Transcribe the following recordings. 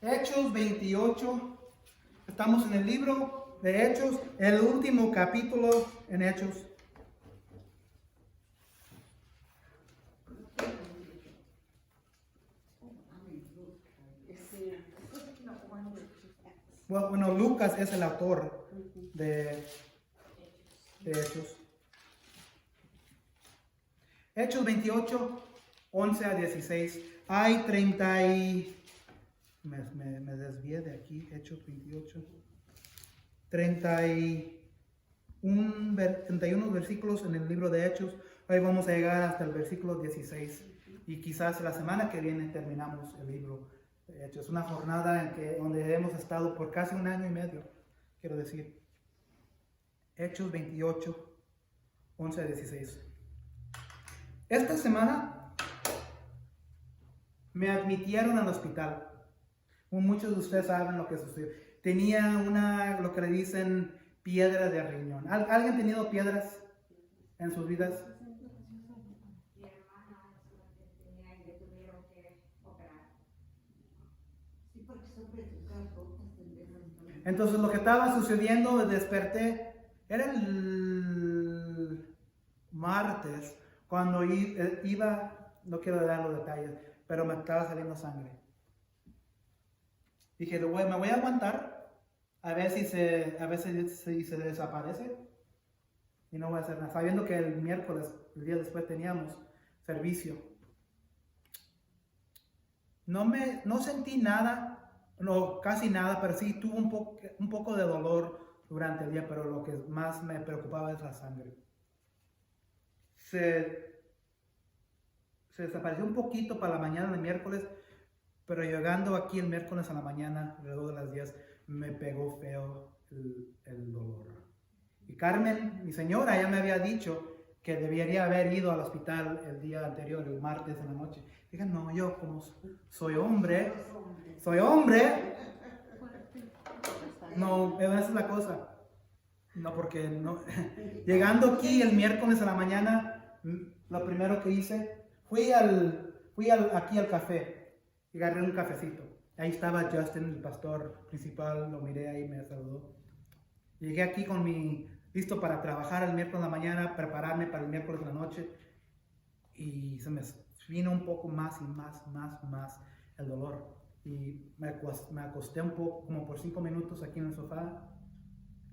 Hechos 28. Estamos en el libro de Hechos, el último capítulo en Hechos. Bueno, Lucas es el autor de Hechos. Hechos 28, 11 a 16. Hay 30 y... Me desvié de aquí. Hechos 28. 31 versículos en el libro de Hechos. Hoy vamos a llegar hasta el versículo 16. Y quizás la semana que viene terminamos el libro de Hechos. Una jornada donde hemos estado por casi un año y medio, quiero decir. Hechos 28, 11 a 16. Esta semana me admitieron al hospital. Muchos de ustedes saben lo que sucedió. Tenía lo que le dicen piedra de riñón. ¿Alguien ha tenido piedras en sus vidas? Mi hermana tenía y le tuvieron que operar. Sí, porque siempre Entonces lo que estaba sucediendo, desperté, era el martes, cuando iba, no quiero dar los detalles, pero me estaba saliendo sangre. Dije, me voy a aguantar, a ver si se desaparece, y no voy a hacer nada, sabiendo que el miércoles, el día después, teníamos servicio. No sentí nada, no, casi nada, pero sí tuve un poco de dolor durante el día, pero lo que más me preocupaba es la sangre. Se desapareció un poquito para la mañana del miércoles, pero llegando aquí el miércoles a la mañana, alrededor de las 10, me pegó feo el dolor. Y Carmen, mi señora, ya me había dicho que debería haber ido al hospital el día anterior, el martes en la noche. Dije, no, yo como soy hombre, no, esa es la cosa. No, porque no. Llegando aquí el miércoles a la mañana, lo primero que hice, fui aquí al café y agarré un cafecito. Ahí estaba Justin, el pastor principal, lo miré ahí, me saludó. Llegué aquí listo para trabajar el miércoles en la mañana, prepararme para el miércoles en la noche, y se me vino un poco más y más el dolor. Y me acosté un poco, como por 5 minutos aquí en el sofá,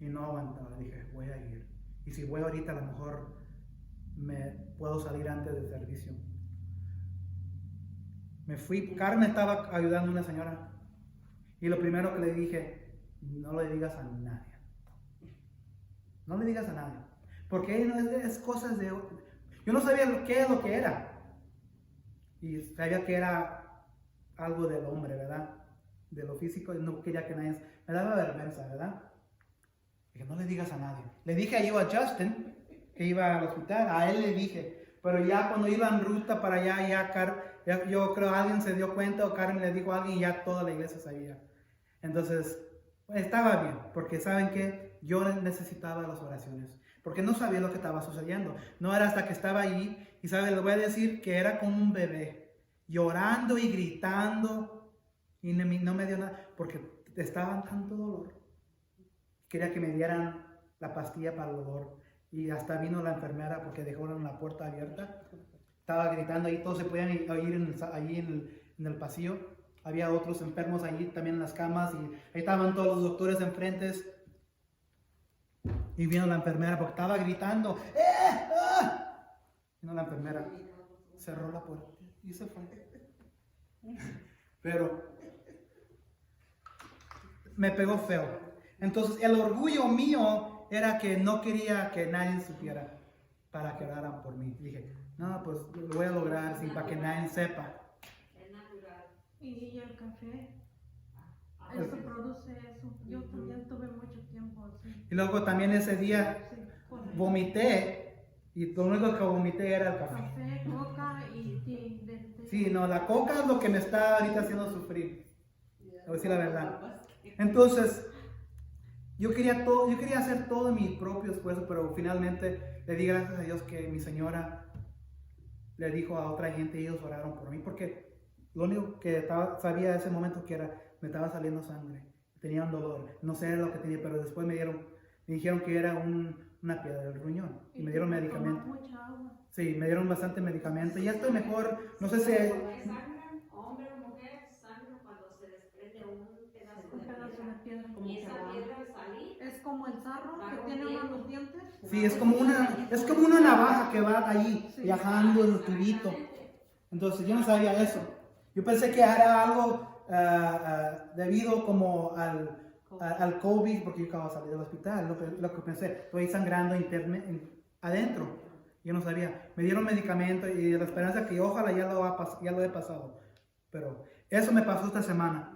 y no aguantaba. Dije, voy a ir. Y si voy ahorita, a lo mejor me puedo salir antes del servicio. Me fui. Carmen estaba ayudando a una señora. Y lo primero que le dije, no le digas a nadie. No le digas a nadie. Porque es cosas de... Yo no sabía qué es lo que era. Y sabía que era algo del hombre, ¿verdad? De lo físico. Y no quería que nadie... Me daba vergüenza, ¿verdad? Dije, no le digas a nadie. Le dije a Justin, que iba al hospital. A él le dije. Pero ya cuando iba en ruta para allá, yo creo que alguien se dio cuenta, o Carmen le dijo a alguien, y ya toda la iglesia sabía. Entonces, estaba bien, porque saben que yo necesitaba las oraciones, porque no sabía lo que estaba sucediendo. No era hasta que estaba ahí, y saben, le voy a decir que era como un bebé, llorando y gritando, y no me dio nada, porque estaba en tanto dolor. Quería que me dieran la pastilla para el dolor. Y hasta vino la enfermera porque dejaron la puerta abierta. Estaba gritando ahí, todos se podían oír ahí en el pasillo. Había otros enfermos allí también en las camas, y ahí estaban todos los doctores enfrente. Y vino la enfermera porque estaba gritando. Vino la enfermera, cerró la puerta y se fue. Pero me pegó feo. Entonces el orgullo mío era que no quería que nadie supiera para que oraran por mí. Dije, no, pues lo voy a lograr sin para que nadie sepa. es natural. Y el café, eso produce eso. Yo también tuve mucho tiempo así. Y luego también ese día vomité, y lo único que vomité era el café. Café, coca y Sí, no, la coca es lo que me está ahorita haciendo sufrir. Voy a decir la verdad. Entonces, yo quería hacer todo mi propio esfuerzo, pero finalmente le di gracias a Dios que mi señora le dijo a otra gente, y ellos oraron por mí, porque lo único que sabía en ese momento que era, me estaba saliendo sangre, tenía un dolor, no sé lo que tenía, pero después me dijeron que era una piedra del riñón y me dieron medicamento. Mucha agua. Sí, me dieron bastante medicamento, ya estoy mejor, no sé si... Sangran, hombre o mujer, sangran cuando se desprende un pedazo Un de pedazo de piedra. piedra. Y esa piedra al salir, Es como el sarro que tiene unos dientes. Sí, es como una navaja que va ahí viajando en el tubito. Entonces yo no sabía eso. Yo pensé que era algo debido como al COVID, porque yo acabo de salir del hospital. Lo que pensé, estoy sangrando adentro. Yo no sabía. Me dieron medicamento y la esperanza que ojalá ya lo he pasado. Pero eso me pasó esta semana.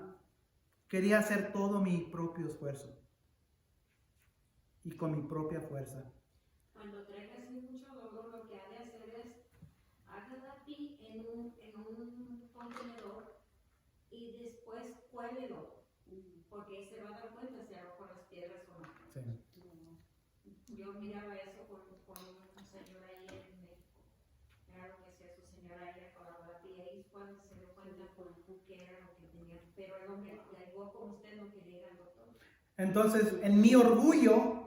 Quería hacer todo mi propio esfuerzo y con mi propia fuerza. cuando traiga así mucho dolor, lo que ha de hacer es hágala aquí en un contenedor y después cuélelo, porque ahí se va a dar cuenta si hago con las piedras o no. Sí. Yo miraba eso con una señora ahí en México. Era lo que hacía su señora, ella colaba y ahí es cuando se dio cuenta que era lo que tenía. Pero el hombre, igual como usted, no quería ir al doctor. Entonces, en mi orgullo,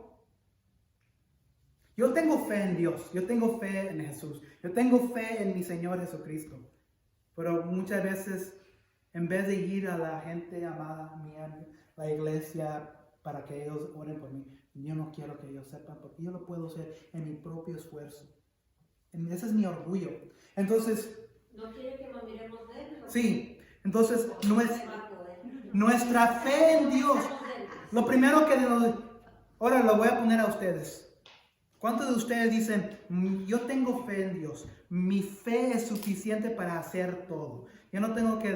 yo tengo fe en Dios, yo tengo fe en Jesús, yo tengo fe en mi Señor Jesucristo. Pero muchas veces, en vez de ir a la gente amada mía, la iglesia, para que ellos oren por mí, yo no quiero que ellos sepan, porque yo lo puedo hacer en mi propio esfuerzo. Ese es mi orgullo. Entonces, No quiere que lo miremos de él. sí, entonces No va a poder. nuestra fe en Dios, lo primero que ahora lo voy a poner a ustedes. ¿Cuántos de ustedes dicen, yo tengo fe en Dios, mi fe es suficiente para hacer todo? Yo no tengo que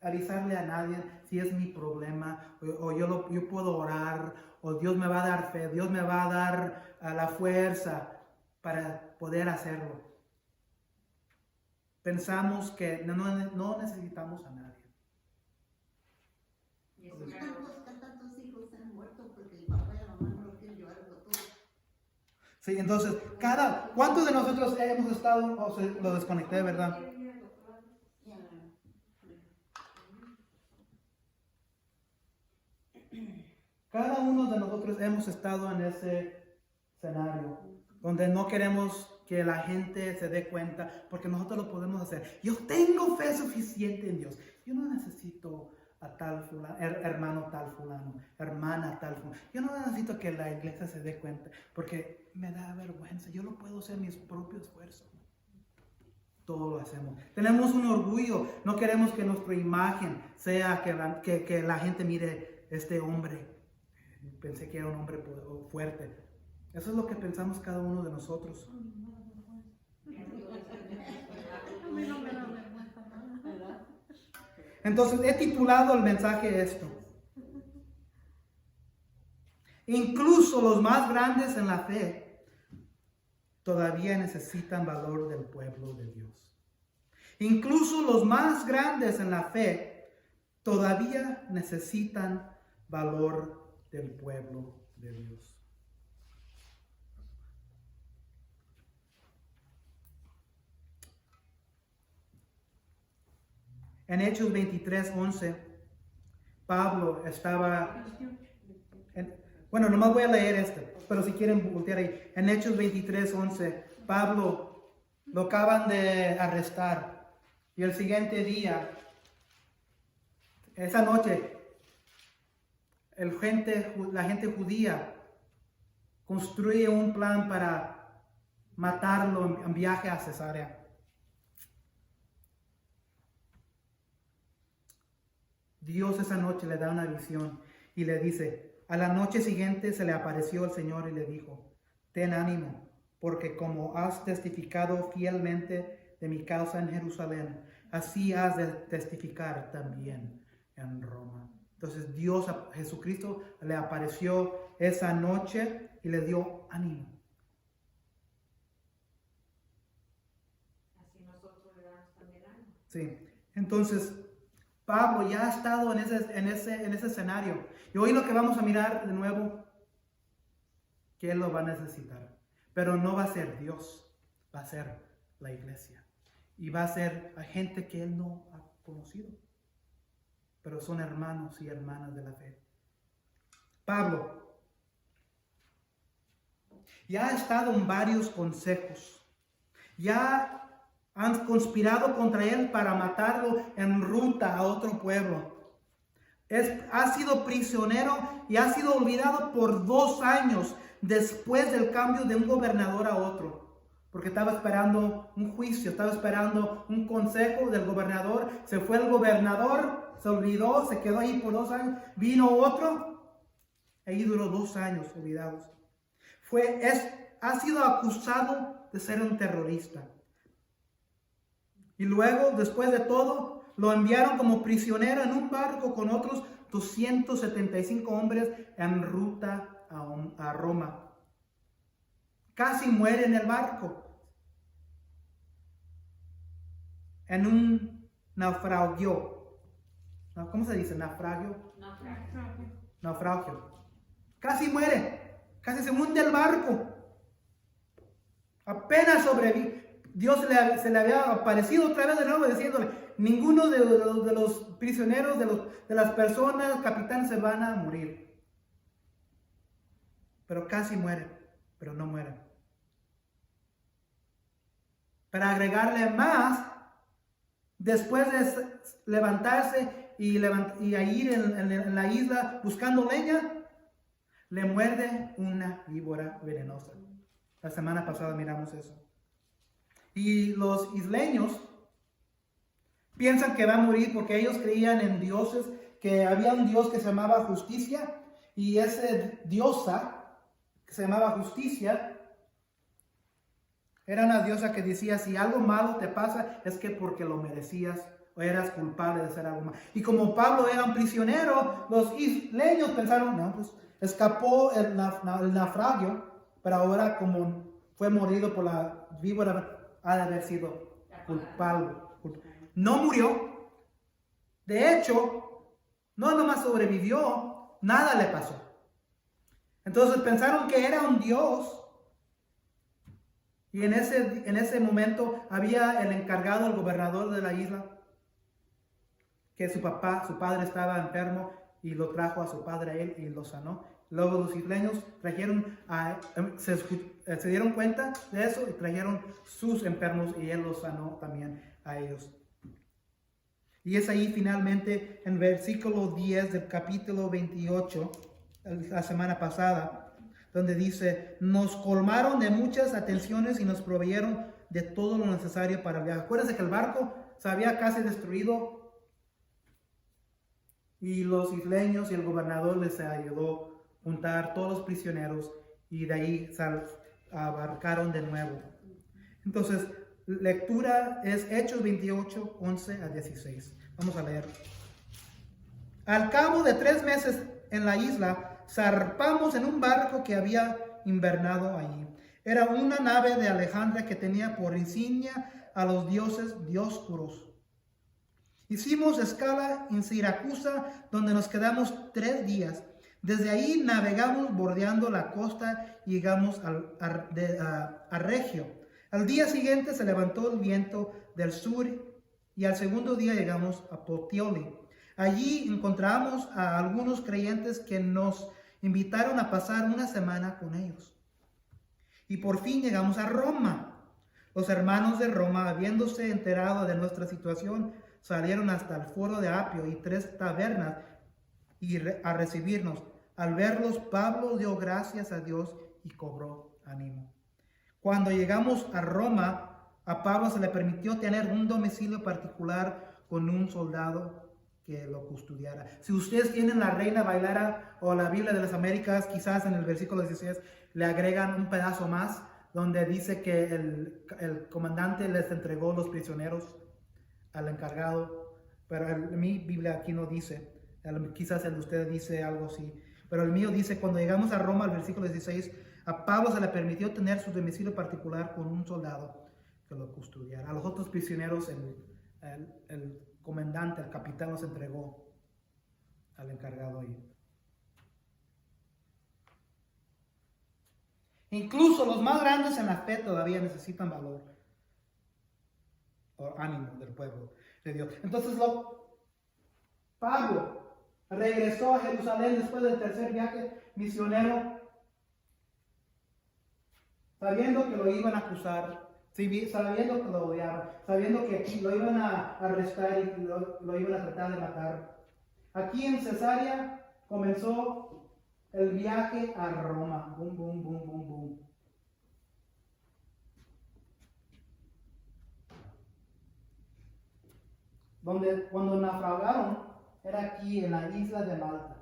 avisarle a nadie si es mi problema, o yo puedo orar, o Dios me va a dar fe, Dios me va a dar la fuerza para poder hacerlo. Pensamos que no necesitamos a nadie. Y es ¿Por qué una tantos hijos han muerto? Porque el papá y la mamá no lo quieren llevar al doctor. Sí, entonces, ¿cuántos de nosotros hemos estado, o se lo desconecté, verdad? Cada uno de nosotros hemos estado en ese escenario donde no queremos que la gente se dé cuenta, porque nosotros lo podemos hacer. Yo tengo fe suficiente en Dios. Yo no necesito a tal fulano, hermano tal fulano, hermana tal fulano. Yo no necesito que la iglesia se dé cuenta, porque me da vergüenza. Yo lo puedo hacer mis propios esfuerzos. Todo lo hacemos. Tenemos un orgullo. No queremos que nuestra imagen sea que la gente mire este hombre. Pensé que era un hombre fuerte. Eso es lo que pensamos cada uno de nosotros. A mí no me da vergüenza nada. Entonces he titulado el mensaje esto. Incluso los más grandes en la fe todavía necesitan valor del pueblo de Dios. Incluso los más grandes en la fe todavía necesitan valor del pueblo de Dios. En Hechos 23:11, Pablo estaba... bueno, nomás voy a leer este, pero si quieren voltear ahí. En Hechos 23:11, Pablo lo acaban de arrestar. Y el siguiente día, esa noche, la gente judía construye un plan para matarlo en viaje a Cesarea. Dios esa noche le da una visión y le dice, a la noche siguiente se le apareció el Señor y le dijo, ten ánimo, porque como has testificado fielmente de mi causa en Jerusalén, así has de testificar también en Roma. Entonces Dios a Jesucristo le apareció esa noche y le dio ánimo. así nosotros le damos también ánimo. Sí, entonces Pablo ya ha estado en ese escenario. Y hoy lo que vamos a mirar de nuevo, que él lo va a necesitar. Pero no va a ser Dios, va a ser la iglesia. Y va a ser a gente que él no ha conocido. pero son hermanos y hermanas de la fe. Pablo ya ha estado en varios consejos. Ya han conspirado contra él para matarlo en ruta a otro pueblo. Ha sido prisionero y ha sido olvidado por 2 años después del cambio de un gobernador a otro. Porque estaba esperando un juicio, estaba esperando un consejo del gobernador. Se fue el gobernador, se olvidó, se quedó ahí por 2 años. Vino otro, ahí duró 2 años olvidados. Ha sido acusado de ser un terrorista. Y luego, después de todo, lo enviaron como prisionero en un barco con otros 275 hombres en ruta a Roma. Casi muere en el barco. En un naufragio. ¿Cómo se dice? ¿Naufragio? Naufragio. Casi muere. Casi se hunde el barco. Apenas sobrevive. Dios se le había aparecido otra vez de nuevo diciéndole, ninguno de los prisioneros, de las personas, capitán, se van a morir. Pero casi muere, pero no muere. Para agregarle más, después de levantarse y a ir en la isla buscando leña, le muerde una víbora venenosa. La semana pasada miramos eso. Y los isleños piensan que va a morir porque ellos creían en dioses, que había un dios que se llamaba Justicia, y esa diosa que se llamaba Justicia era una diosa que decía, si algo malo te pasa es que porque lo merecías o eras culpable de hacer algo malo. Y como Pablo era un prisionero, los isleños pensaron, no, pues escapó el naufragio, pero ahora como fue morido por la víbora, ha de haber sido culpable. No murió. De hecho, no nomás sobrevivió, nada le pasó. Entonces pensaron que era un dios. Y en ese momento había el encargado, el gobernador de la isla, que su padre estaba enfermo y lo trajo a su padre a él y lo sanó. Luego los isleños se dieron cuenta de eso y trajeron sus enfermos y él los sanó también a ellos. Y es ahí finalmente en versículo 10 del capítulo 28, la semana pasada, donde dice, nos colmaron de muchas atenciones y nos proveyeron de todo lo necesario para el viaje. Acuérdense que el barco se había casi destruido y los isleños y el gobernador les ayudó a juntar todos los prisioneros y de ahí abarcaron de nuevo. Entonces, lectura es Hechos 28, 11 a 16. Vamos a leer. Al cabo de 3 meses en la isla, zarpamos en un barco que había invernado allí. Era una nave de Alejandría que tenía por insignia a los dioses Dioscuros. Hicimos escala en Siracusa, donde nos quedamos 3 días. Desde ahí navegamos bordeando la costa y llegamos a Regio. Al día siguiente se levantó el viento del sur y al segundo día llegamos a Puteoli. Allí encontramos a algunos creyentes que nos invitaron a pasar una semana con ellos. Y por fin llegamos a Roma. Los hermanos de Roma, habiéndose enterado de nuestra situación, salieron hasta el foro de Apio y 3 tabernas a recibirnos. Al verlos, Pablo dio gracias a Dios y cobró ánimo. Cuando llegamos a Roma, a Pablo se le permitió tener un domicilio particular con un soldado que lo custodiara. Si ustedes tienen la Reina Valera o la Biblia de las Américas, quizás en el versículo 16 le agregan un pedazo más donde dice que el comandante les entregó los prisioneros al encargado, pero en mi Biblia aquí no dice, quizás el de ustedes dice algo así. Pero el mío dice, cuando llegamos a Roma, al versículo 16, a Pablo se le permitió tener su domicilio particular con un soldado que lo custodiara. A los otros prisioneros, el comandante, el capitán, los entregó al encargado ahí. Incluso los más grandes en la fe todavía necesitan valor o ánimo del pueblo de Dios. Entonces, Pablo regresó a Jerusalén después del tercer viaje misionero, sabiendo que lo iban a acusar, sabiendo que lo odiaban, sabiendo que lo iban a arrestar y lo iban a tratar de matar. Aquí en Cesarea comenzó el viaje a Roma. Boom, boom, boom, boom, boom. Cuando naufragaron era aquí en la isla de Malta.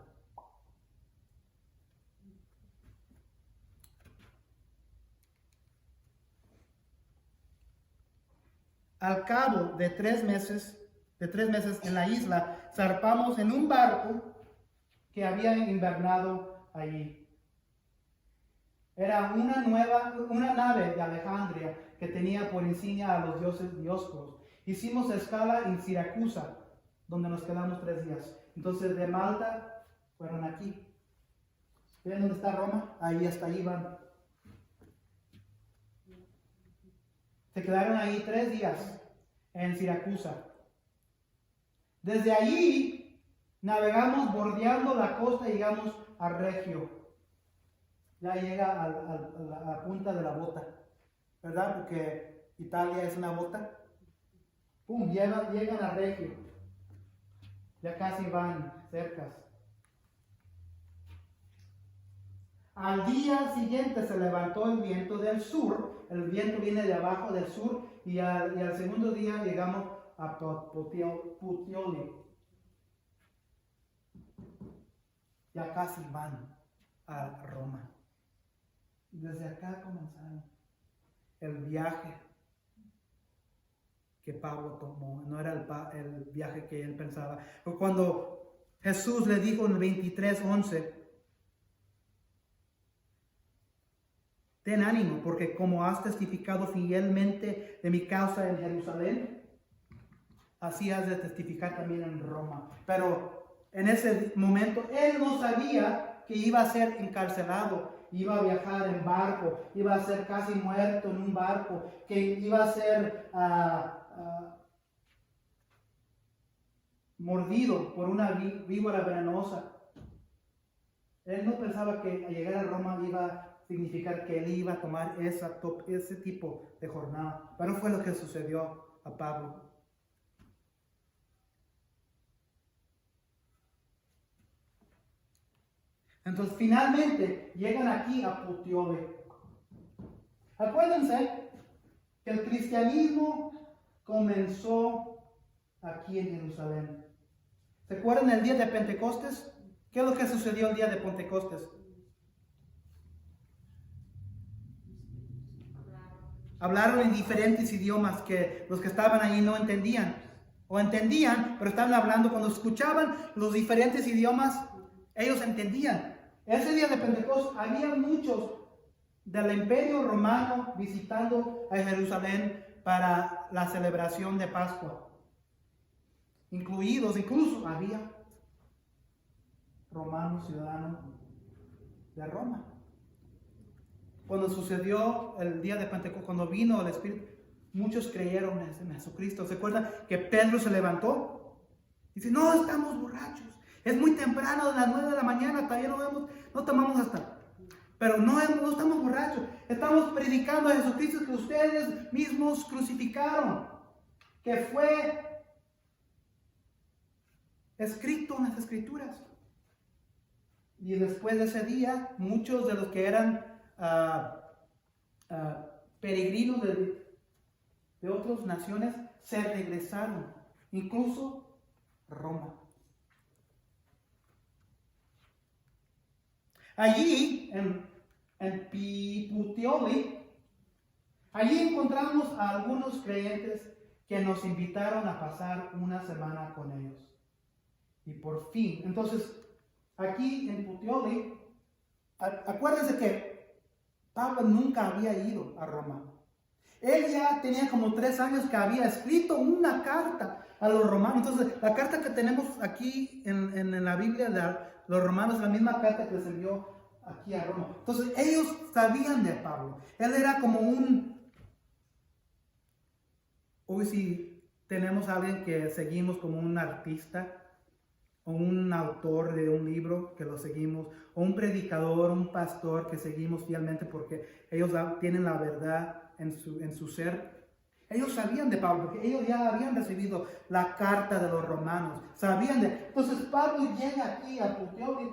Al cabo de 3 meses en la isla, zarpamos en un barco que había invernado allí. Era una nave de Alejandría que tenía por insignia a los dioses Dioscoros. Hicimos escala en Siracusa, donde nos quedamos 3 días. Entonces de Malta fueron aquí. ¿Ven dónde está Roma? Ahí hasta ahí van. Se quedaron ahí 3 días en Siracusa. Desde allí navegamos bordeando la costa y llegamos a Regio. Ya llega a la punta de la bota, ¿verdad? Porque Italia es una bota. ¡Pum! Llegan a Regio. Ya casi van cerca. Al día siguiente se levantó el viento del sur. El viento viene de abajo del sur. Y al segundo día llegamos a Puteoli. Ya casi van a Roma. Desde acá comenzaron el viaje que Pablo tomó. No era el viaje que él pensaba. Pero cuando Jesús le dijo en 23:11, ten ánimo, porque como has testificado fielmente de mi causa en Jerusalén, así has de testificar también en Roma. Pero en ese momento él no sabía que iba a ser encarcelado, iba a viajar en barco, iba a ser casi muerto en un barco, que iba a ser mordido por una víbora venenosa. Él no pensaba que al llegar a Roma iba a significar que él iba a tomar ese tipo de jornada. Pero fue lo que sucedió a Pablo. Entonces finalmente llegan aquí a Puteoli. Acuérdense que el cristianismo comenzó aquí en Jerusalén. ¿Se acuerdan el día de Pentecostes? ¿Qué es lo que sucedió el día de Pentecostes? Hablaron en diferentes idiomas que los que estaban ahí no entendían. O entendían, pero estaban hablando. Cuando escuchaban los diferentes idiomas, ellos entendían. Ese día de Pentecostés había muchos del Imperio Romano visitando a Jerusalén para la celebración de Pascua. Incluso había romanos ciudadanos de Roma. Cuando sucedió el día de Pentecostés, cuando vino el Espíritu, muchos creyeron en Jesucristo. ¿Se acuerdan que Pedro se levantó? Dice, no, estamos borrachos. Es muy temprano, de las 9 de la mañana, todavía no tomamos hasta. Pero no estamos borrachos. Estamos predicando a Jesucristo que ustedes mismos crucificaron. Que fue escrito en las Escrituras. Y después de ese día, muchos de los que eran peregrinos de otras naciones se regresaron, incluso Roma. Allí, en Puteoli, allí encontramos a algunos creyentes que nos invitaron a pasar una semana con ellos. Y por fin, entonces, aquí en Puteoli, acuérdense que Pablo nunca había ido a Roma. Él ya tenía como 3 años que había escrito una carta a los romanos. Entonces, la carta que tenemos aquí en la Biblia de los romanos es la misma carta que les envió aquí a Roma. Entonces, ellos sabían de Pablo. Él era como hoy si tenemos a alguien que seguimos como un artista, o un autor de un libro que lo seguimos, o un predicador, un pastor que seguimos fielmente porque ellos tienen la verdad en su ser. Ellos sabían de Pablo, porque ellos ya habían recibido la carta de los romanos, sabían de... Entonces Pablo llega aquí a Puteoli,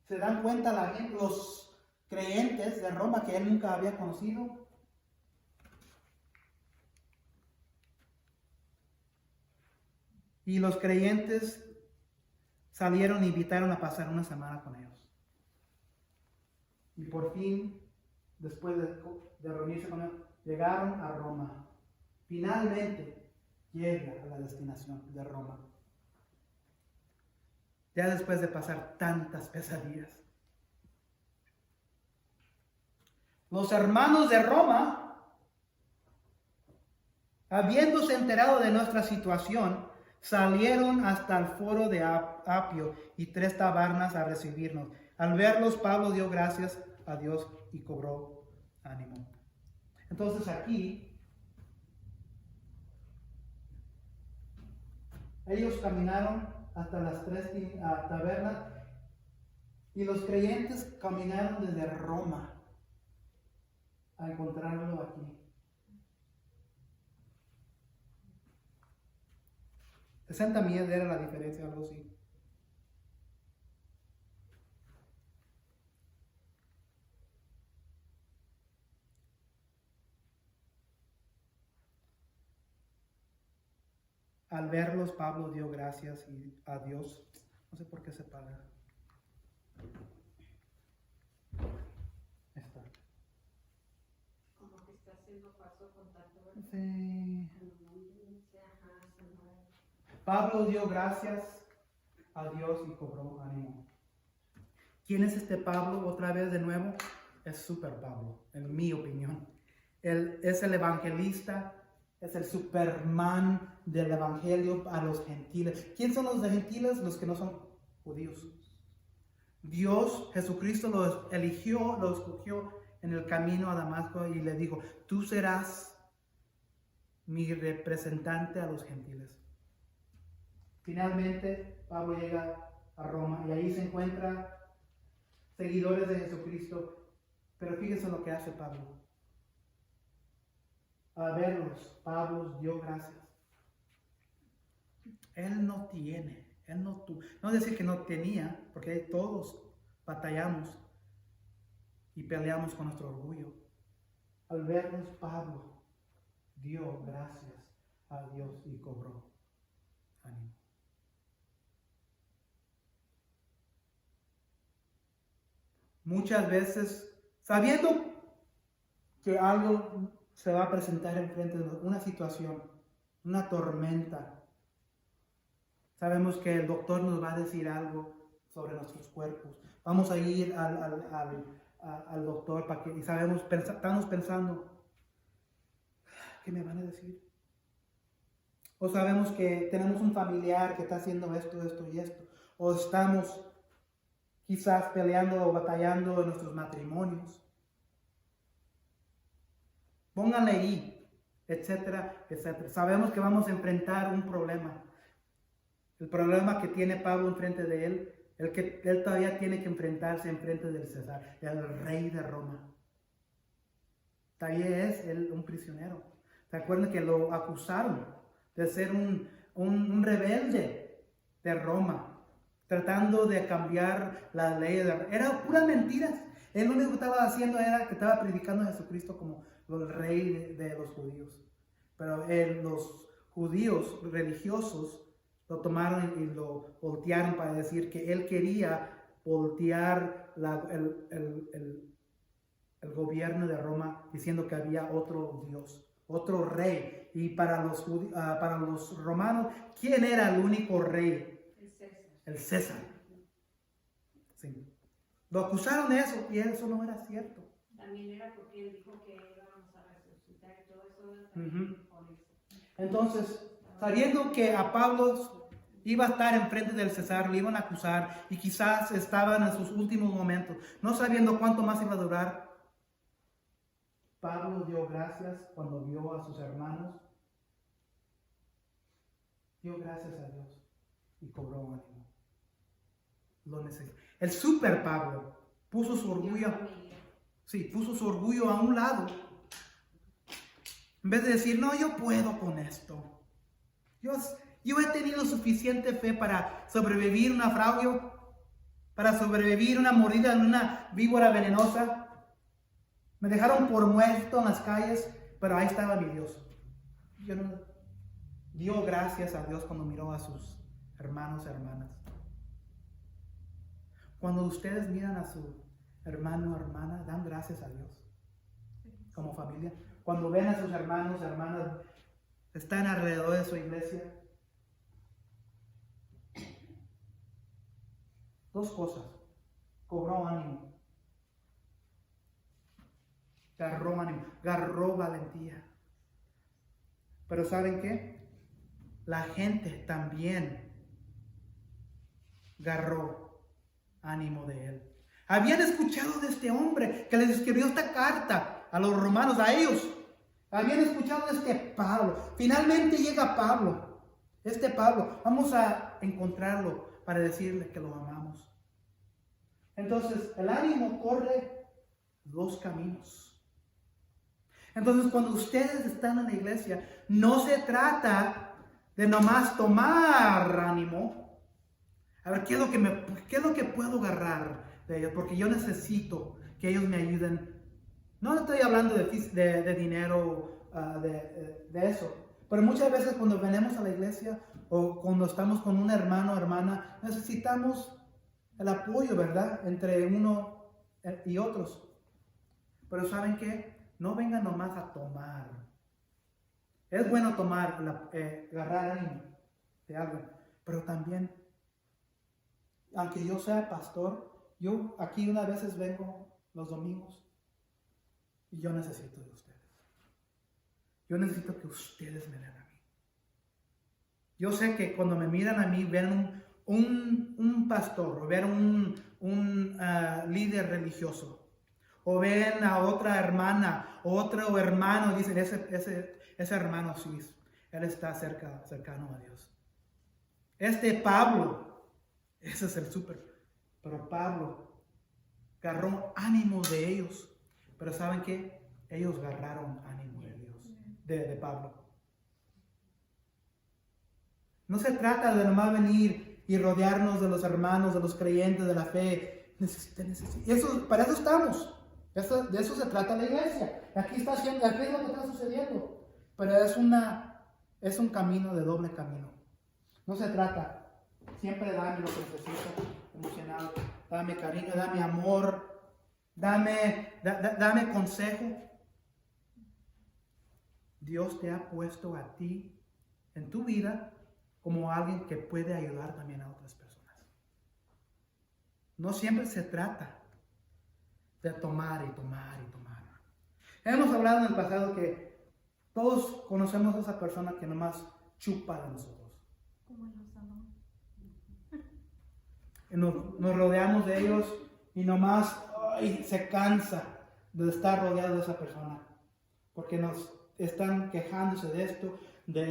se dan cuenta la gente, los creyentes de Roma que él nunca había conocido. Y los creyentes salieron e invitaron a pasar una semana con ellos. Y por fin, después de reunirse con ellos, llegaron a Roma. Finalmente llega a la destinación de Roma. Ya después de pasar tantas pesadillas. Los hermanos de Roma, habiéndose enterado de nuestra situación, salieron hasta el foro de Apio y 3 tabernas a recibirnos. Al verlos, Pablo dio gracias a Dios y cobró ánimo. Entonces aquí, ellos caminaron hasta las 3 tabernas y los creyentes caminaron desde Roma a encontrarlo aquí. 60 millas era la diferencia, algo así. Al verlos, Pablo dio gracias a Dios. No sé por qué se paga. Está. Como que está haciendo paso con tanto, ¿verdad? Sí. Ajá, se mueve. Pablo dio gracias a Dios y cobró ánimo. ¿Quién es este Pablo? Otra vez de nuevo, es Super Pablo, en mi opinión. Él es el evangelista, es el Superman del evangelio a los gentiles. ¿Quién son los gentiles? Los que no son judíos. Dios, Jesucristo, los eligió, los escogió en el camino a Damasco y le dijo, tú serás mi representante a los gentiles. Finalmente, Pablo llega a Roma y ahí se encuentra seguidores de Jesucristo. Pero fíjense lo que hace Pablo. A verlos, Pablo dio gracias. Él no tiene, él no tuvo. No decir que no tenía, porque todos batallamos y peleamos con nuestro orgullo. Al verlos, Pablo dio gracias a Dios y cobró ánimo. Muchas veces, sabiendo que algo se va a presentar enfrente de nosotros, una situación, una tormenta, sabemos que el doctor nos va a decir algo sobre nuestros cuerpos. Vamos a ir al doctor y estamos pensando, ¿qué me van a decir? O sabemos que tenemos un familiar que está haciendo esto y esto. O estamos quizás peleando o batallando en nuestros matrimonios. Pónganle ahí, etcétera, etcétera. Sabemos que vamos a enfrentar un problema. El problema que tiene Pablo enfrente de él, el que él todavía tiene que enfrentarse enfrente del César, el rey de Roma. Todavía es él un prisionero. ¿Se acuerdan que lo acusaron de ser un rebelde de Roma, tratando de cambiar la ley de Roma? Eran puras mentiras. Él lo único que estaba haciendo era que estaba predicando a Jesucristo como el rey de los judíos. Pero los judíos religiosos lo tomaron y lo voltearon para decir que él quería voltear el gobierno de Roma, diciendo que había otro Dios, otro rey. Y para los romanos, ¿quién era el único rey? El César. El César. Sí. Lo acusaron de eso y eso no era cierto. También era porque él dijo que íbamos a resucitar y todo eso. También por eso. Entonces, sabiendo que a Pablo iba a estar enfrente del César, le iban a acusar y quizás estaban en sus últimos momentos, no sabiendo cuánto más iba a durar, Pablo dio gracias cuando vio a sus hermanos, dio gracias a Dios y cobró ánimo. Lo necesita. El super Pablo puso su orgullo, puso su orgullo a un lado. En vez de decir, no, yo puedo con esto. Yo he tenido suficiente fe para sobrevivir un naufragio, para sobrevivir una mordida en una víbora venenosa. Me dejaron por muerto en las calles, pero ahí estaba mi Dios. Dio gracias a Dios cuando miró a sus hermanos y hermanas. Cuando ustedes miran a su hermano o hermana, dan gracias a Dios como familia. Cuando ven a sus hermanos y hermanas, están alrededor de su iglesia. Dos cosas. Cobró ánimo. Agarró ánimo. Agarró valentía. Pero ¿saben qué? La gente también agarró ánimo de él. Habían escuchado de este hombre que les escribió esta carta a los romanos, a ellos. Habían escuchado de este Pablo. Finalmente llega Pablo. Este Pablo, vamos a encontrarlo para decirle que lo amamos. Entonces, el ánimo corre dos caminos. Entonces, cuando ustedes están en la iglesia, no se trata de nomás tomar ánimo. A ver, ¿qué es lo que puedo agarrar de ellos? Porque yo necesito que ellos me ayuden. No estoy hablando de dinero, de eso. Pero muchas veces cuando venimos a la iglesia o cuando estamos con un hermano o hermana, necesitamos el apoyo, ¿verdad? Entre uno y otros. Pero ¿saben qué? No vengan nomás a tomar. Es bueno tomar, agarrar ánimo de algo. Pero también, aunque yo sea pastor, yo aquí unas veces vengo los domingos y yo necesito de ustedes. Yo necesito que ustedes me vean a mí. Yo sé que cuando me miran a mí, ven un pastor, o ven un líder religioso, o ven a otra hermana, otro hermano, y dicen, ese hermano sí, él está cercano a Dios. Este Pablo, ese es el súper, pero Pablo agarró ánimo de ellos, pero ¿saben qué? Ellos agarraron ánimo de Dios, de Pablo. No se trata de nomás venir y rodearnos de los hermanos, de los creyentes, de la fe. Para eso estamos. De eso se trata la iglesia. Aquí es lo que está sucediendo. Pero es un camino de doble camino. No se trata. Siempre dame lo que necesito, emocionado. Dame cariño, dame amor. Dame consejo. Dios te ha puesto a ti en tu vida como alguien que puede ayudar también a otras personas. No siempre se trata de tomar y tomar y tomar. Hemos hablado en el pasado que todos conocemos a esa persona que nomás chupa de nosotros. Como en los salones. Nos rodeamos de ellos y nomás se cansa de estar rodeado de esa persona. Porque nos están quejándose de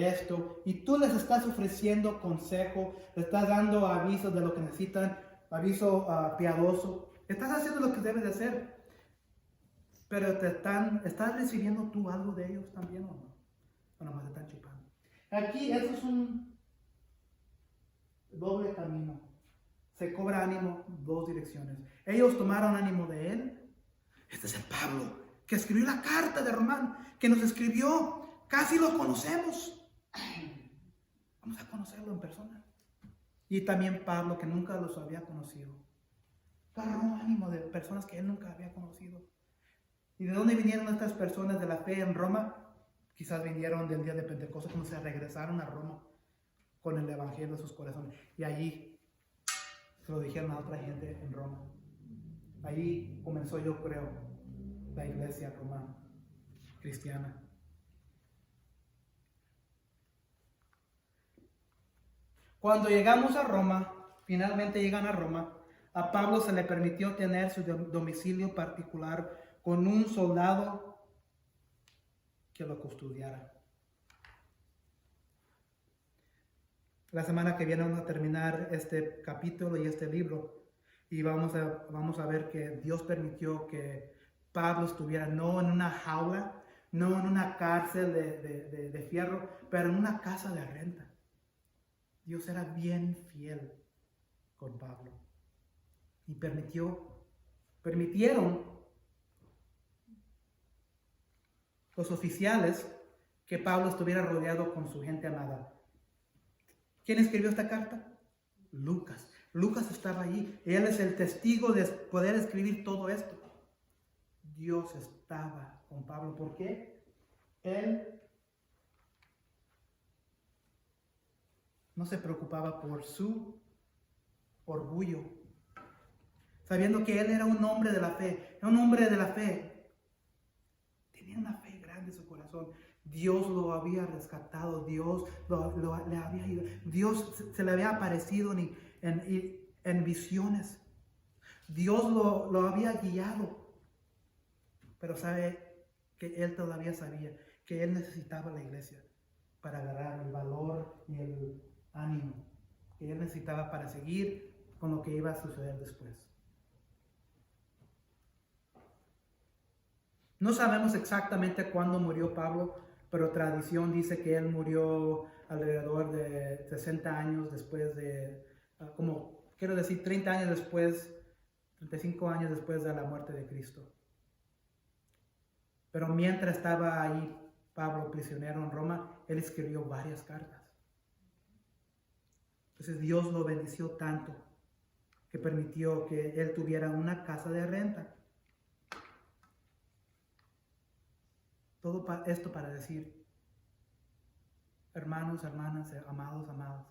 esto, y tú les estás ofreciendo consejo, les estás dando avisos de lo que necesitan, aviso piadoso. Estás haciendo lo que debes de hacer, pero ¿estás recibiendo tú algo de ellos también o no? O nomás te están chupando. Aquí eso es un doble camino. Se cobra ánimo dos direcciones. Ellos tomaron ánimo de él. Este es el Pablo que escribió la carta de Román, que nos escribió. Casi lo conocemos. Vamos a conocerlo en persona. Y también Pablo, que nunca los había conocido. Agarró ánimo de personas que él nunca había conocido. ¿Y de dónde vinieron estas personas de la fe en Roma? Quizás vinieron del día de Pentecostés, cuando se regresaron a Roma con el evangelio de sus corazones. Y allí se lo dijeron a otra gente en Roma. Allí comenzó, yo creo, la iglesia romana, cristiana. Cuando llegamos a Roma, finalmente llegan a Roma, a Pablo se le permitió tener su domicilio particular con un soldado que lo custodiara. La semana que viene vamos a terminar este capítulo y este libro. Y vamos a ver que Dios permitió que Pablo estuviera no en una jaula, no en una cárcel de fierro, pero en una casa de renta. Dios era bien fiel con Pablo. Y permitieron los oficiales que Pablo estuviera rodeado con su gente amada. ¿Quién escribió esta carta? Lucas. Lucas estaba allí. Él es el testigo de poder escribir todo esto. Dios estaba con Pablo. ¿Por qué? Él no se preocupaba por su orgullo, sabiendo que él era un hombre de la fe. Era un hombre de la fe. Tenía una fe grande en su corazón. Dios lo había rescatado. Dios le había ido. Dios se le había aparecido en visiones. Dios lo había guiado. Pero sabe que él todavía sabía que él necesitaba la iglesia para agarrar el valor y el ánimo que él necesitaba para seguir con lo que iba a suceder después. No sabemos exactamente cuándo murió Pablo, pero tradición dice que él murió alrededor de 60 años después de, 30 años después, 35 años después de la muerte de Cristo. Pero mientras estaba ahí Pablo prisionero en Roma, él escribió varias cartas. Entonces Dios lo bendició tanto que permitió que él tuviera una casa de renta. Todo esto para decir, hermanos, hermanas, amados, amadas,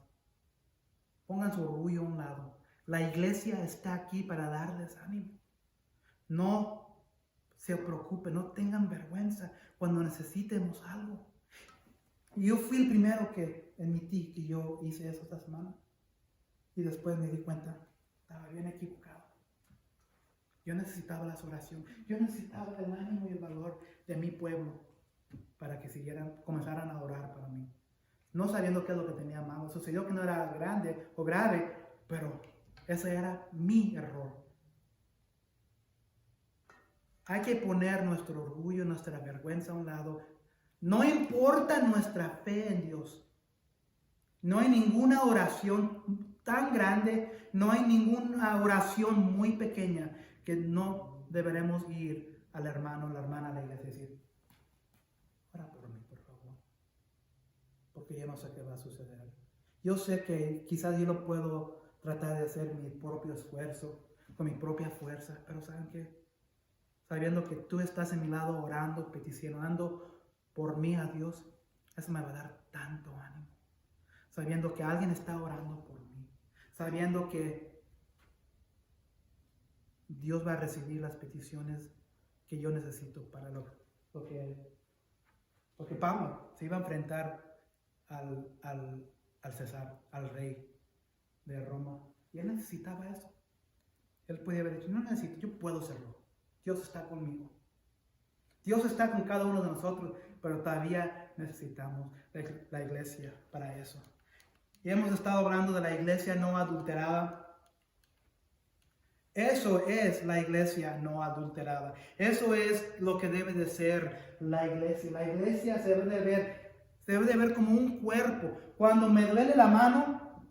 pongan su orgullo a un lado. La iglesia está aquí para darles ánimo. No se preocupen, no tengan vergüenza cuando necesitemos algo. Yo fui el primero que admití que yo hice eso esta semana. Y después me di cuenta, estaba bien equivocado. Yo necesitaba la oración. Yo necesitaba el ánimo y el valor de mi pueblo para que comenzaran a orar para mí. No sabiendo qué es lo que tenía malo. Sucedió que no era grande o grave, pero ese era mi error. Hay que poner nuestro orgullo, nuestra vergüenza a un lado. No importa nuestra fe en Dios. No hay ninguna oración tan grande, no hay ninguna oración muy pequeña que no deberemos ir al hermano, a la hermana, a la iglesia y decir, ora por mí, por favor, porque yo no sé qué va a suceder. Yo sé que quizás yo lo puedo tratar de hacer mi propio esfuerzo, con mi propia fuerza, pero ¿saben qué? Sabiendo que tú estás en mi lado orando, peticionando por mí a Dios, eso me va a dar tanto ánimo. Sabiendo que alguien está orando por mí, sabiendo que Dios va a recibir las peticiones que yo necesito para porque Pablo se iba a enfrentar al César, al rey de Roma, y él necesitaba eso. Él podía haber dicho, no necesito, yo puedo hacerlo. Dios está conmigo. Dios está con cada uno de nosotros, pero todavía necesitamos la iglesia para eso. Y hemos estado hablando de la iglesia no adulterada. Eso es la iglesia no adulterada. Eso es lo que debe de ser la iglesia. La iglesia se debe de ver como un cuerpo. Cuando me duele la mano,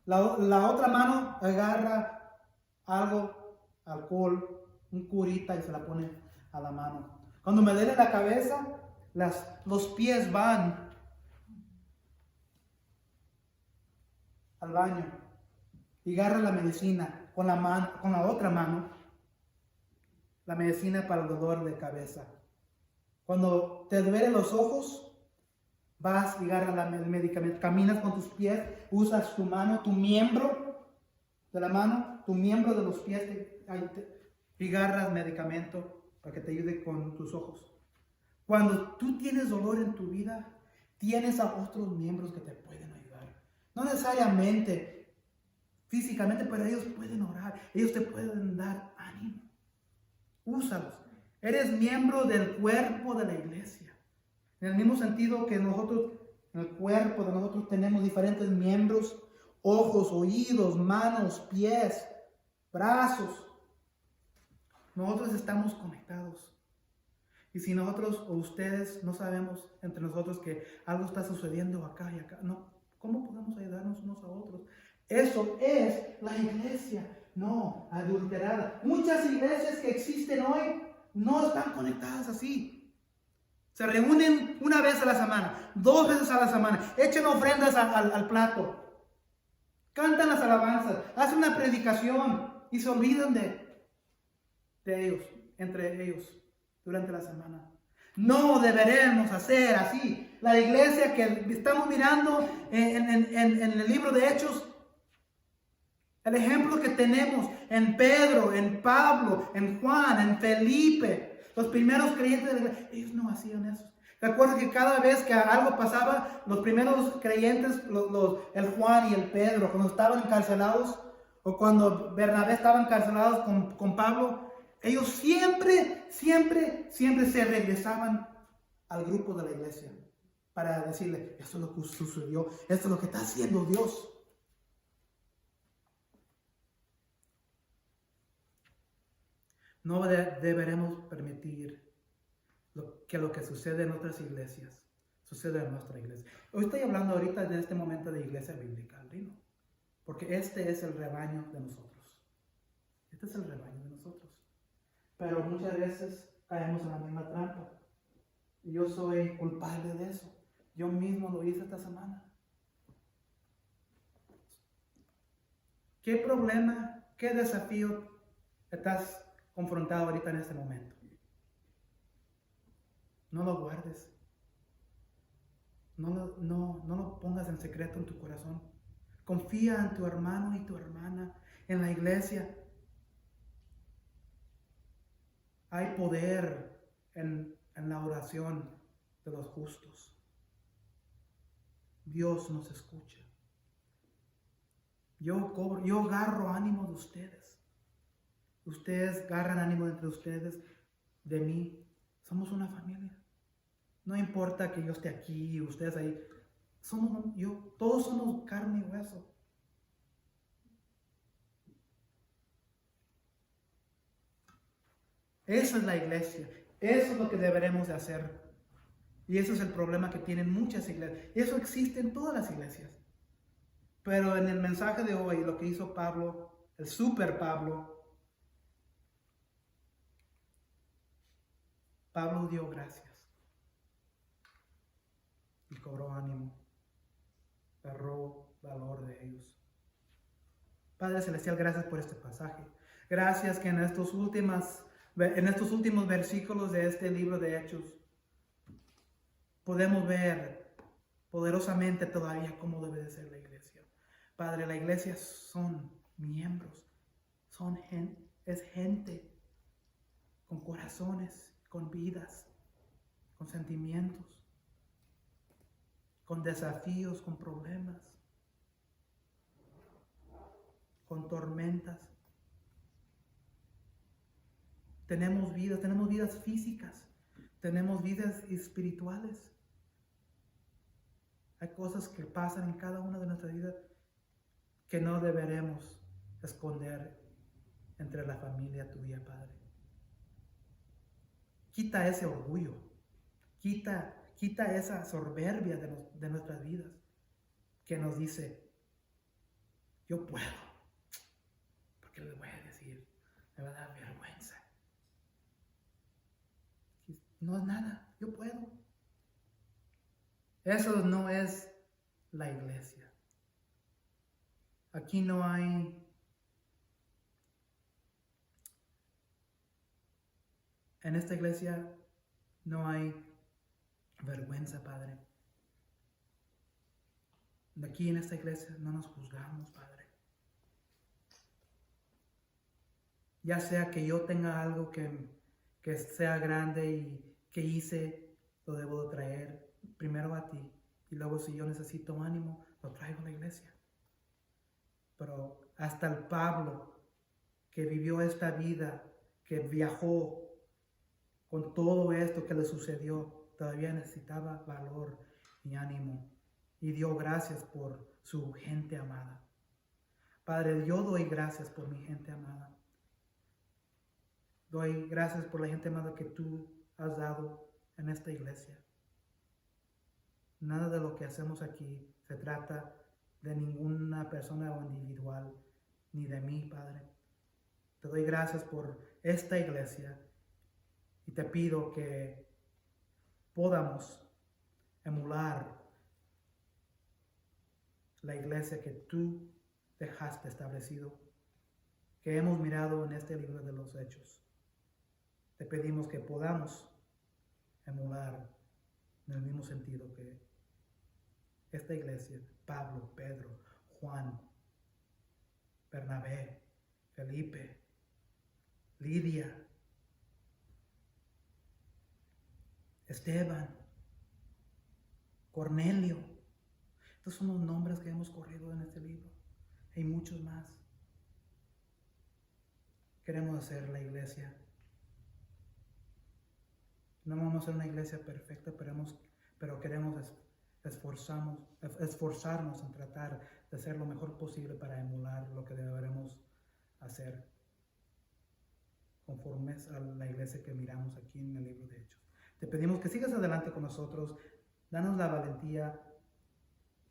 la otra mano agarra algo, alcohol, un curita y se la pone a la mano. Cuando me duele la cabeza, los pies van al baño y agarra la medicina con la otra mano, la medicina para el dolor de cabeza. Cuando te duelen los ojos, vas y agarras el medicamento, caminas con tus pies, usas tu mano, tu miembro de la mano, tu miembro de los pies y agarras medicamento para que te ayude con tus ojos. Cuando tú tienes dolor en tu vida, tienes a otros miembros que te pueden ayudar. No necesariamente físicamente, pero ellos pueden orar, ellos te pueden dar ánimo. Úsalos. Eres miembro del cuerpo de la iglesia. En el mismo sentido que nosotros En el cuerpo de nosotros tenemos diferentes miembros, ojos, oídos, manos, pies, brazos. Nosotros estamos conectados. Y si nosotros o ustedes no sabemos entre nosotros que algo está sucediendo acá y acá, no, ¿cómo podemos ayudarnos unos a otros? Eso es la iglesia, no adulterada. Muchas iglesias que existen hoy no están conectadas así. Se reúnen una vez a la semana, 2 veces a la semana, echan ofrendas al plato, cantan las alabanzas, hacen una predicación y se olvidan de ellos, entre ellos, durante la semana. No deberemos hacer así. La iglesia que estamos mirando en el libro de Hechos, el ejemplo que tenemos en Pedro, en Pablo, en Juan, en Felipe, los primeros creyentes de la iglesia, ellos no hacían eso. Recuerda que cada vez que algo pasaba, los primeros creyentes, el Juan y el Pedro, cuando estaban encarcelados, o cuando Bernabé estaba encarcelado con Pablo, ellos siempre se regresaban al grupo de la iglesia para decirle, esto es lo que sucedió, esto es lo que está haciendo Dios. No deberemos permitir que lo que sucede en otras iglesias suceda en nuestra iglesia. Hoy estoy hablando ahorita en este momento de iglesia bíblica, ¿no? Porque este es el rebaño de nosotros. Este es el rebaño de nosotros. Pero muchas veces caemos en la misma trampa. Y yo soy culpable de eso. Yo mismo lo hice esta semana. ¿Qué problema, qué desafío estás confrontado ahorita en este momento? No lo guardes. No lo pongas en secreto en tu corazón. Confía en tu hermano y tu hermana, en la iglesia. Hay poder en la oración de los justos. Dios nos escucha. Yo agarro ánimo de ustedes. Ustedes agarran ánimo entre ustedes, de mí. Somos una familia. No importa que yo esté aquí, ustedes ahí. Todos somos carne y hueso. Esa es la iglesia. Eso es lo que deberemos de hacer. Y ese es el problema que tienen muchas iglesias. Y eso existe en todas las iglesias. Pero en el mensaje de hoy, lo que hizo Pablo, el super Pablo dio gracias. Y cobró ánimo. Agarró valor de ellos. Padre Celestial, gracias por este pasaje. Gracias que en estos últimos versículos de este libro de Hechos podemos ver poderosamente todavía cómo debe de ser la iglesia. Padre, la iglesia son miembros, es gente con corazones, con vidas, con sentimientos, con desafíos, con problemas, con tormentas. Tenemos vidas físicas, tenemos vidas espirituales. Hay cosas que pasan en cada una de nuestras vidas que no deberemos esconder entre la familia tuya, Padre. Quita ese orgullo, quita esa soberbia de nuestras vidas que nos dice, yo puedo, porque les voy a decir, me va a dar vergüenza. No es nada, yo puedo. Eso no es la iglesia. Aquí no hay en esta iglesia no hay vergüenza, Padre. Aquí en esta iglesia no nos juzgamos, Padre. Ya sea que yo tenga algo que sea grande y que hice, lo debo de traer primero a ti. Y luego si yo necesito ánimo, lo traigo a la iglesia. Pero hasta el Pablo, que vivió esta vida, que viajó con todo esto que le sucedió, todavía necesitaba valor y ánimo y dio gracias por su gente amada. Padre, yo doy gracias por mi gente amada. Doy gracias por la gente amada que tú has dado en esta iglesia. Nada de lo que hacemos aquí se trata de ninguna persona o individual, ni de mí, Padre. Te doy gracias por esta iglesia y te pido que podamos emular la iglesia que tú dejaste establecido, que hemos mirado en este libro de los Hechos. Te pedimos que podamos emular en el mismo sentido que esta iglesia, Pablo, Pedro, Juan, Bernabé, Felipe, Lidia, Esteban, Cornelio. Estos son los nombres que hemos corrido en este libro. Hay muchos más. Queremos hacer la iglesia. No vamos a hacer una iglesia perfecta, pero queremos esforzarnos en tratar de hacer lo mejor posible para emular lo que deberemos hacer conforme a la iglesia que miramos aquí en el libro de Hechos. Te pedimos que sigas adelante con nosotros. Danos la valentía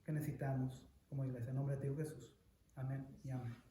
que necesitamos como iglesia. En nombre de Dios Jesús. Amén y amén.